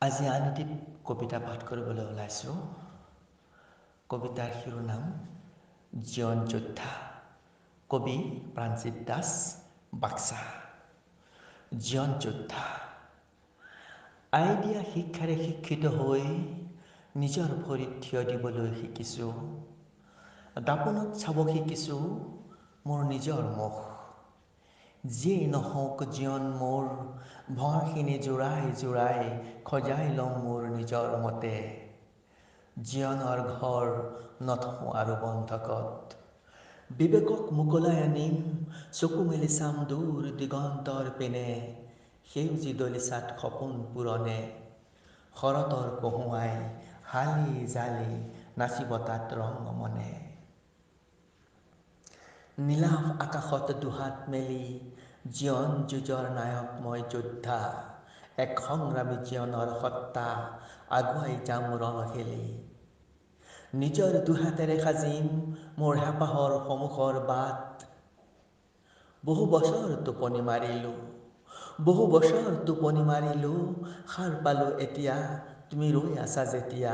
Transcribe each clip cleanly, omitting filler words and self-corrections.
আজি আন এটি কবিতা পাঠ কৰিবলৈ ওলাইছোঁ। কবিতাৰ শিৰোনাম জীৱন যোদ্ধা। কবি প্ৰাণজিৎ দাস, বাক্সা। জীৱন যোদ্ধা। আই দিয়া শিক্ষাৰে শিক্ষিত হৈ নিজৰ ভৰিত থিয় দিবলৈ শিকিছোঁ। দাপোনত চাব শিকিছোঁ মোৰ নিজৰ মুখ। যিয়েই নহওক জীৱন মোৰ, ভঙাখিনি জোৰাই জোৰাই সজাই লওঁ মোৰ নিজৰ মতে। জীৱনৰ ঘৰ নথওঁ আৰু বন্ধকত, বিবেকক মোকলাই আনিম, চকু মেলি চাম দূৰ দিগন্তৰ পিনে। সেউজী দলিচাত সপোন পূৰণে, শৰতৰ কহুৱাই হালি জালি নাচিব তাত ৰংমনে। নীলাভ আকাশত দুহাত মেলি জীৱন যুঁজৰ নায়ক মই যোদ্ধা। এক সংগ্ৰামী জীৱনৰ সত্তা, আগুৱাই যাম ৰণ খেলি। নিজৰ দুহাতেৰে সাজিম মোৰ হেঁপাহৰ সন্মুখৰ বাট। বহু বছৰ টোপনি মাৰিলোঁ, সাৰ পালোঁ এতিয়া, তুমি ৰৈ আছা যেতিয়া,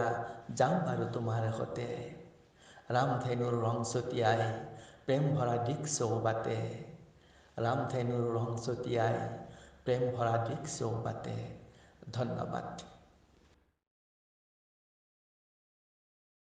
যাম বাৰু তোমাৰ সতে। ৰামধেনুৰ ৰং ছটিয়াই প্ৰেম ভৰা দিক চৌবাতে। ৰামধেনুৰ ৰং ছটিয়াই প্ৰেম ভৰা দিক চৌবাতে। ধন্যবাদ।